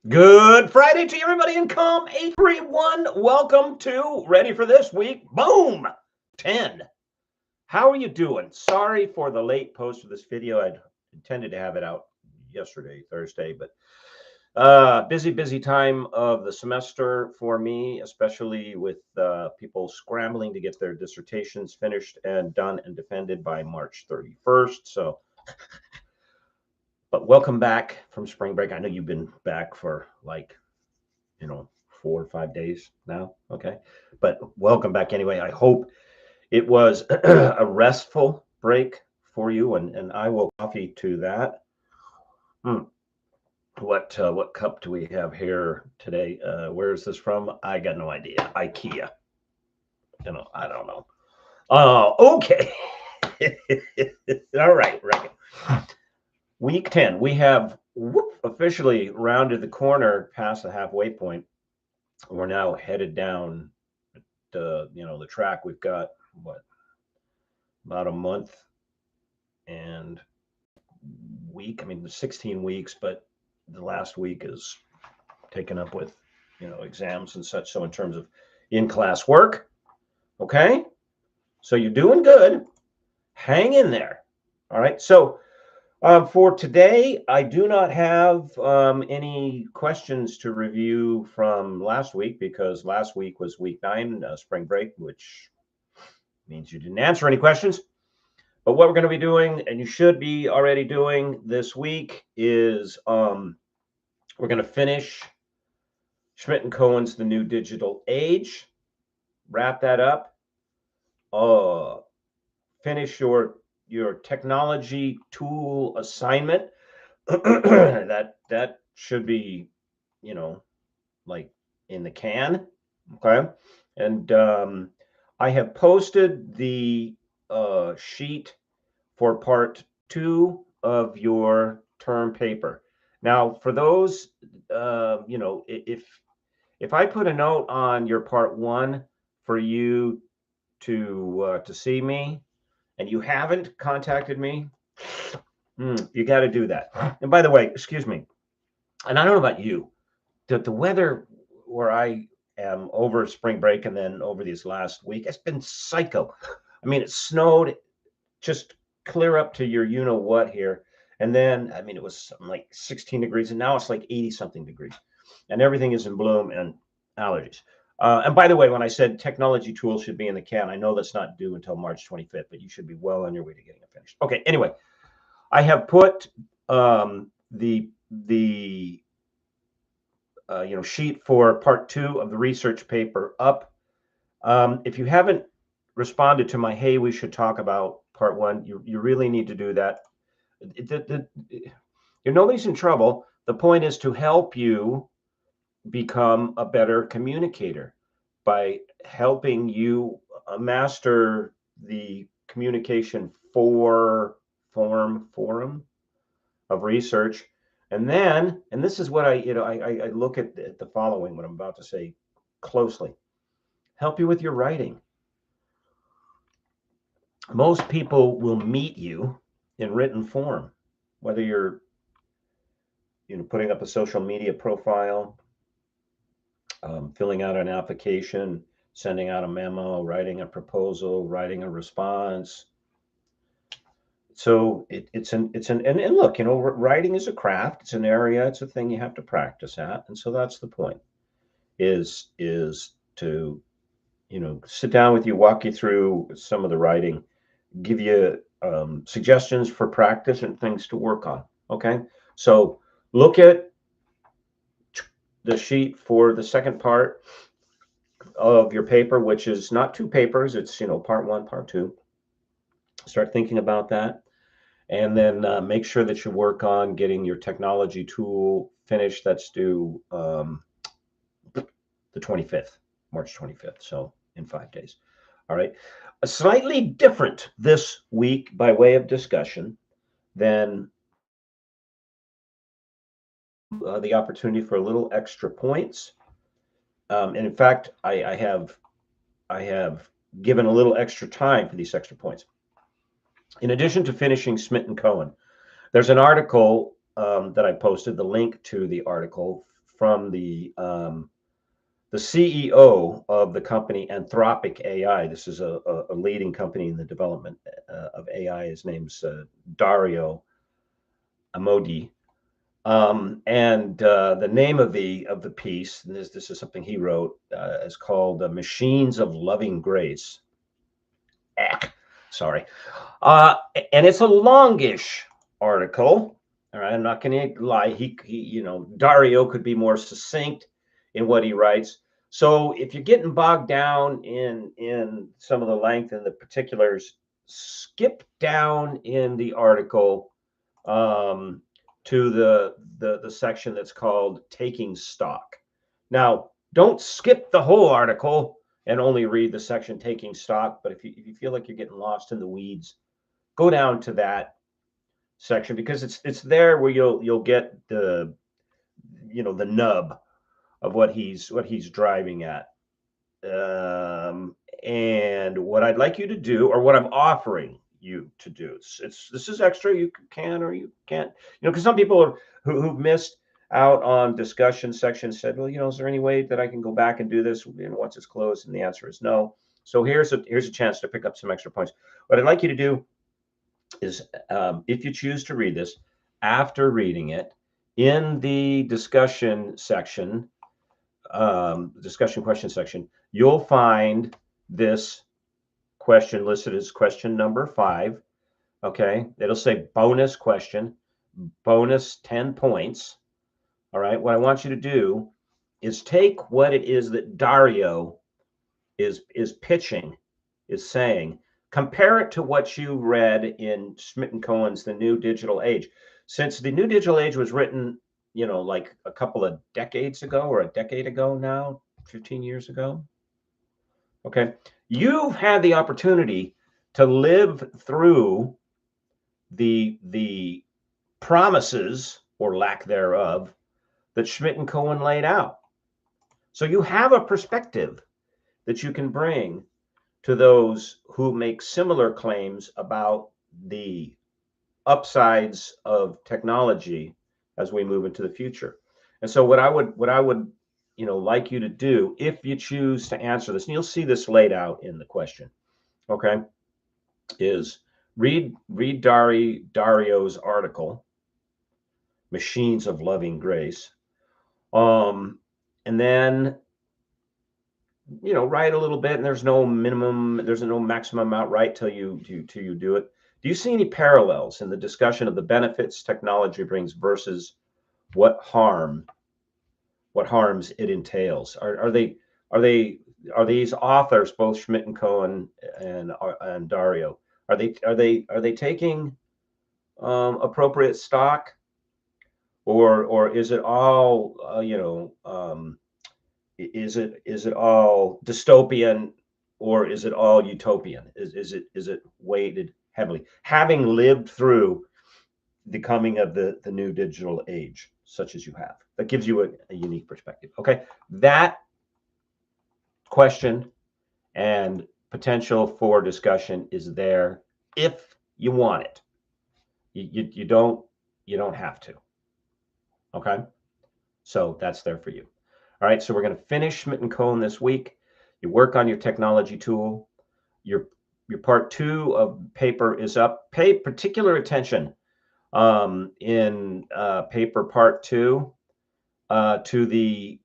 Good Friday to everybody in Com 831. Welcome to Ready for This Week. Boom! 10. How are you doing? Sorry for the late post of this video. I'd intended to have it out yesterday, Thursday, but busy time of the semester for me, especially with people scrambling to get their dissertations finished and done and defended by March 31st. So but welcome back from spring break. I know you've been back for 4 or 5 days now. Okay. But welcome back anyway. I hope it was a restful break for you. And I will coffee to that. What cup do we have here today? Where is this from? I got no idea. IKEA. I don't know. Okay. All right. Week 10. We have officially rounded the corner past the halfway point. We're now headed down the track. We've got about a month and week. I mean, 16 weeks, but the last week is taken up with exams and such. So in terms of in-class work, okay, so you're doing good. Hang in there. All right. So for today, I do not have any questions to review from last week because last week was week 9, spring break, which means you didn't answer any questions. But what we're going to be doing, and you should be already doing this week, is we're going to finish Schmidt and Cohen's The New Digital Age, wrap that up, finish your technology tool assignment. that should be like in the can. Okay. And I have posted the sheet for part 2 of your term paper. Now for those if I put a note on your part 1 for you to see me and you haven't contacted me, you got to do that. And by the way, excuse me, and I don't know about you, the weather where I am over spring break and then over these last week, it's been psycho. I mean, it snowed just clear up to your what here. And then, I mean, it was like 16 degrees and now it's like 80 something degrees and everything is in bloom and allergies. And by the way, when I said technology tools should be in the can, I know that's not due until March 25th, but you should be well on your way to getting it finished. Okay. Anyway, I have put the sheet for part 2 of the research paper up. If you haven't responded to my, hey, we should talk about part 1, you really need to do that. Nobody's in trouble. The point is to help you become a better communicator by helping you master the communication forum of research. And then, and this is what I look at the following, what I'm about to say closely, help you with your writing. Most people will meet you in written form, whether you're putting up a social media profile, filling out an application, sending out a memo, writing a proposal, writing a response. So and look, writing is a craft. It's an area. It's a thing you have to practice at. And so that's the point is to, sit down with you, walk you through some of the writing, give you suggestions for practice and things to work on. Okay. So look at the sheet for the second part of your paper, which is not 2 papers. It's, part 1, part 2. Start thinking about that. And then make sure that you work on getting your technology tool finished. That's due the 25th, March 25th. So in 5 days. All right. A slightly different this week by way of discussion than the opportunity for a little extra points. And in fact, I have given a little extra time for these extra points. In addition to finishing Schmidt and Cohen, there's an article that I posted, the link to the article from the CEO of the company Anthropic AI. This is a leading company in the development of AI. His name's Dario Amodei. And the name of the piece, and this is something he wrote, is called "Machines of Loving Grace." Sorry, and it's a longish article. All right, I'm not going to lie. He, Dario could be more succinct in what he writes. So if you're getting bogged down in some of the length and the particulars, skip down in the article to the section that's called "Taking Stock." Now, don't skip the whole article and only read the section "Taking Stock." But if you feel like you're getting lost in the weeds, go down to that section, because it's there where you'll get the the nub of what he's driving at. And what I'd like you to do, or what I'm offering you to do, this is extra. You can or you can't, because some people who've missed out on discussion sections said, well, is there any way that I can go back and do this once it's closed? And the answer is no. So here's a chance to pick up some extra points. What I'd like you to do is, if you choose to read this, after reading it, in the discussion section, discussion question section, you'll find this question listed as question number 5. Okay, it'll say bonus question, bonus 10 points. All right, what I want you to do is take what it is that Dario is pitching, is saying, compare it to what you read in Schmidt-Cohen's The New Digital Age. Since The New Digital Age was written, like a couple of decades ago, or a decade ago now, 15 years ago. Okay, you've had the opportunity to live through the promises, or lack thereof, that Schmidt and Cohen laid out. So you have a perspective that you can bring to those who make similar claims about the upsides of technology as we move into the future. And so what I would like you to do, if you choose to answer this, and you'll see this laid out in the question, okay, is read Dario's article, Machines of Loving Grace, and then write a little bit. And there's no maximum amount. Write till you do it. Do you see any parallels in the discussion of the benefits technology brings versus what harms it entails? Are these authors, both Schmidt and Cohen and Dario, are they taking appropriate stock, or is it all is it all dystopian, or is it all utopian? Is it weighted heavily, having lived through the coming of the new digital age, such as you have? That gives you a unique perspective. Okay, that question and potential for discussion is there if you want it. You don't have to. Okay, so that's there for you. All right, so we're going to finish Schmidt and Cohen this week. You work on your technology tool. Your part 2 of paper is up. Pay particular attention in paper part 2 to the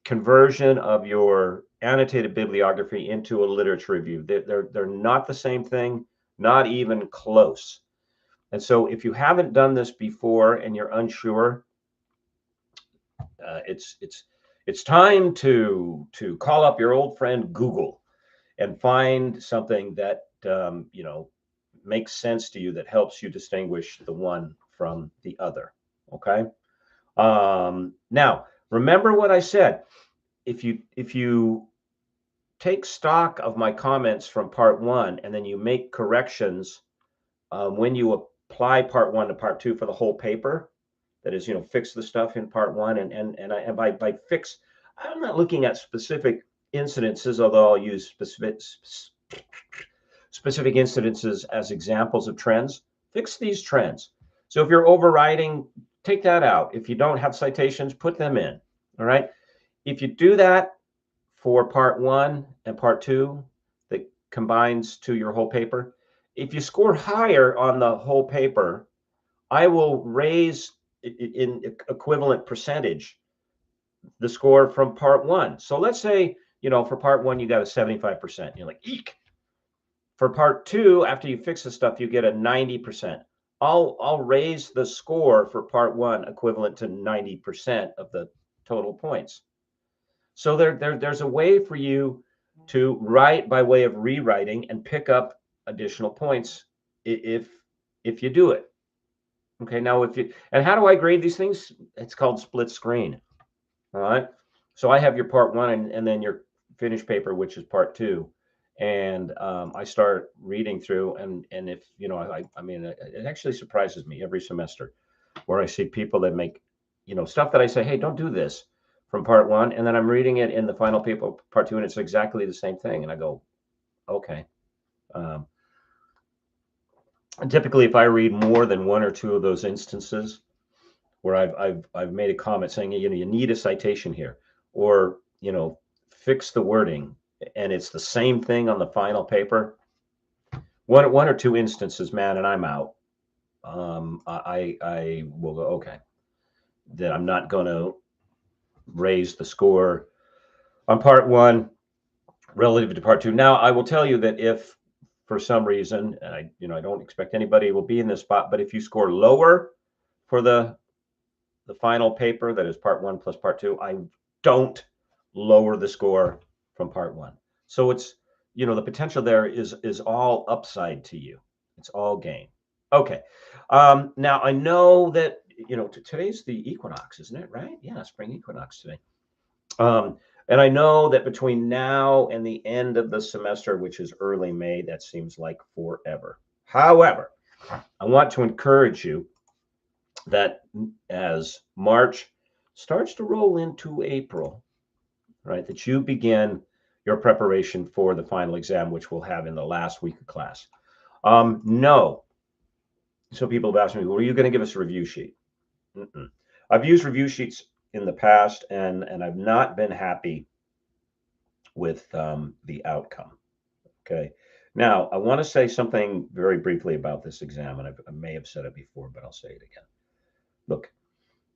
conversion of your annotated bibliography into a literature review. They're not the same thing, not even close. And so if you haven't done this before and you're unsure, it's time to call up your old friend Google and find something that makes sense to you, that helps you distinguish the one from the other. Okay. Now remember what I said. If you take stock of my comments from part 1 and then you make corrections when you apply part 1 to part 2 for the whole paper, that is, fix the stuff in part 1, and by fix, I'm not looking at specific incidences, although I'll use specific incidences as examples of trends. Fix these trends. So if you're overriding take that out. If you don't have citations, put them in. All right. If you do that for part 1 and part 2, that combines to your whole paper. If you score higher on the whole paper, I will raise in equivalent percentage the score from part 1. So let's say, for part 1, you got a 75%. You're like, eek. For part 2, after you fix the stuff, you get a 90%. I'll raise the score for part 1 equivalent to 90% of the total points. So there's a way for you to write by way of rewriting and pick up additional points if you do it. Okay, now and how do I grade these things? It's called split screen. All right. So I have your part 1 and then your finished paper, which is part 2. And I start reading through, and if I mean, it actually surprises me every semester where I see people that make stuff that I say, hey, don't do this, from part 1, and then I'm reading it in the final paper, part 2, and it's exactly the same thing, and I go, okay. And typically, if I read more than 1 or 2 of those instances where I've made a comment saying, you need a citation here, or fix the wording, and it's the same thing on the final paper, one or 2 instances, man, and I'm out. I will go, okay, then I'm not going to raise the score on part 1 relative to part 2. Now, I will tell you that if for some reason, and I don't expect anybody will be in this spot, but if you score lower for the final paper, that is part 1 plus part 2, I don't lower the score from part 1. So it's, the potential there is all upside to you. It's all gain. Okay. Now I know that, today's the equinox, isn't it? Right? Yeah, spring equinox today. And I know that between now and the end of the semester, which is early May, that seems like forever. However, I want to encourage you that as March starts to roll into April, right, that you begin your preparation for the final exam, which we'll have in the last week of class. No. So people have asked me, well, are you going to give us a review sheet? Mm-mm. I've used review sheets in the past, and I've not been happy with the outcome. Okay. Now, I want to say something very briefly about this exam, and I may have said it before, but I'll say it again. Look,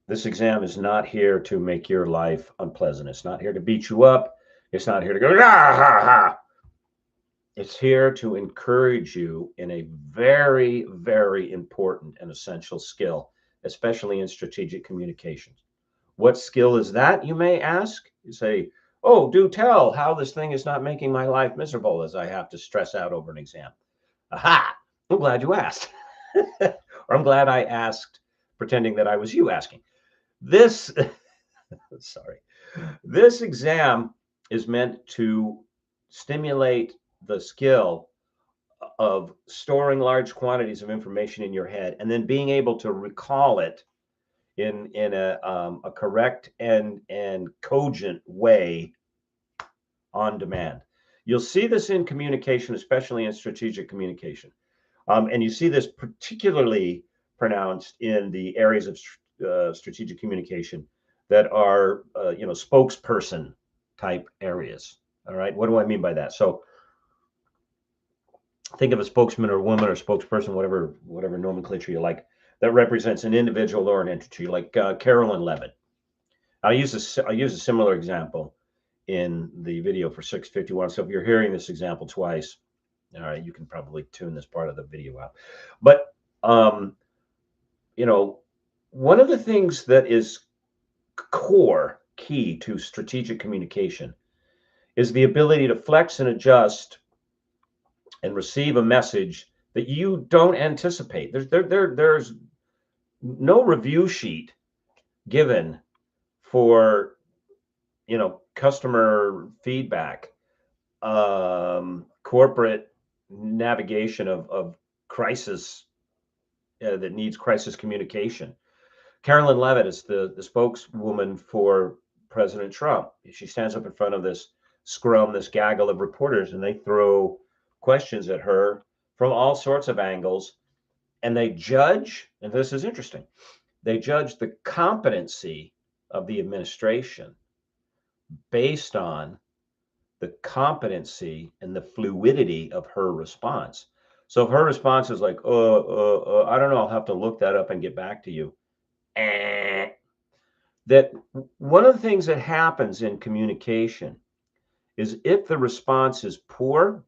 this exam is not here to make your life unpleasant. It's not here to beat you up. It's not here to go, ah, ha, ha. It's here to encourage you in a very, very important and essential skill, especially in strategic communications. What skill is that, you may ask? You say, oh, do tell how this thing is not making my life miserable as I have to stress out over an exam. Aha! I'm glad you asked. Or I'm glad I asked, pretending that I was you asking. This exam is meant to stimulate the skill of storing large quantities of information in your head and then being able to recall it in a correct and cogent way on demand. You'll see this in communication, especially in strategic communication. And you see this particularly pronounced in the areas of strategic communication that are, spokesperson type areas. All right. What do I mean by that? So think of a spokesman or woman or spokesperson, whatever nomenclature you like, that represents an individual or an entity, like Carolyn Levitt. I use a similar example in the video for 651. So if you're hearing this example twice, all right, you can probably tune this part of the video out. But one of the things that is key to strategic communication is the ability to flex and adjust and receive a message that you don't anticipate. There's no review sheet given for customer feedback, corporate navigation of crisis that needs crisis communication. Carolyn Levitt is the spokeswoman for President Trump. She stands up in front of this scrum, this gaggle of reporters, and they throw questions at her from all sorts of angles, and they judge, and this is interesting, They judge the competency of the administration based on the competency and the fluidity of her response. So if her response is like, I don't know, I'll have to look that up and get back to you. That one of the things that happens in communication is if the response is poor,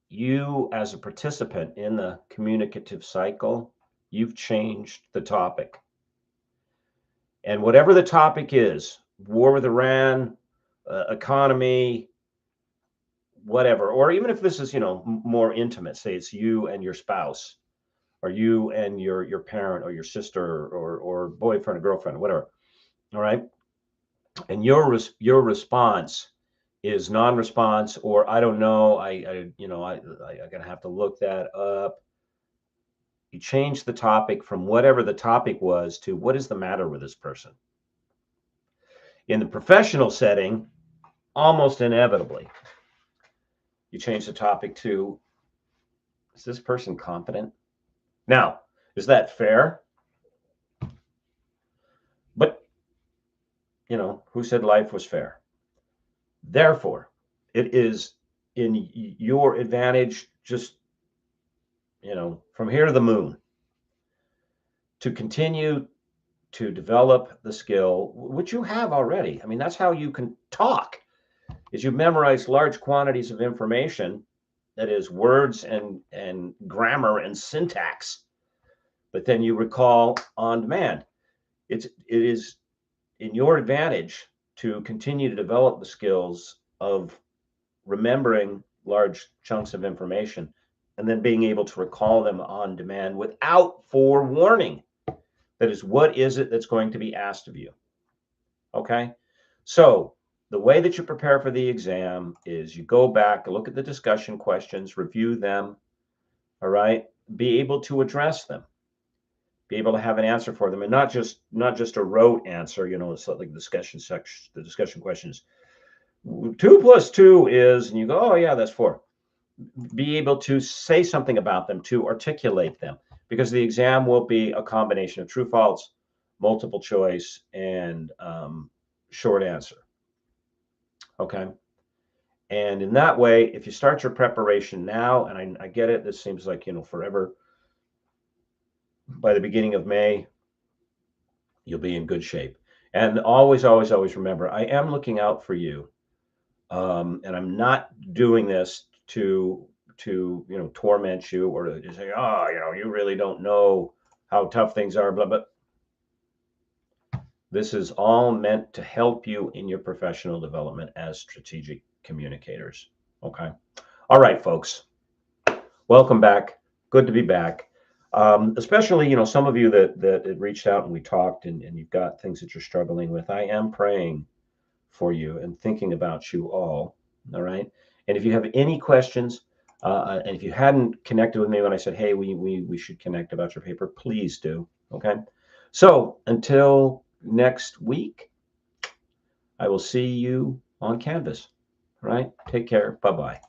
you as a participant in the communicative cycle, you've changed the topic. And whatever the topic is, war with Iran, economy, whatever, or even if this is, more intimate, say it's you and your spouse, or you and your parent, or your sister, or boyfriend or girlfriend, whatever. All right. And your response is non-response, or I don't know, I'm gonna have to look that up. You change the topic from whatever the topic was to what is the matter with this person. In the professional setting, almost inevitably, you change the topic to, is this person competent? Now, is that fair? But, who said life was fair? Therefore, it is in your advantage, just, from here to the moon, to continue to develop the skill, which you have already. I mean, that's how you can talk, is you memorize large quantities of information, that is words and grammar and syntax, but then you recall on demand. It is in your advantage to continue to develop the skills of remembering large chunks of information and then being able to recall them on demand without forewarning. That is, what is it that's going to be asked of you? Okay. So the way that you prepare for the exam is you go back, look at the discussion questions, review them. All right. Be able to address them, be able to have an answer for them, and not just a rote answer. It's like the discussion questions. 2 + 2 is, and you go, oh yeah, that's 4. Be able to say something about them, to articulate them, because the exam will be a combination of true, false, multiple choice, and short answer. Okay. And in that way, if you start your preparation now, and I get it, this seems like, forever, by the beginning of May, you'll be in good shape. And always, always, always remember, I am looking out for you. And I'm not doing this to torment you, or to say, oh, you really don't know how tough things are, blah, blah. This is all meant to help you in your professional development as strategic communicators. Okay. All right, folks. Welcome back. Good to be back. Especially, some of you that reached out and we talked, and you've got things that you're struggling with. I am praying for you and thinking about you all. All right. And if you have any questions, and if you hadn't connected with me when I said, hey, we should connect about your paper, please do. Okay. So until next week, I will see you on Canvas. All right. Take care. Bye-bye.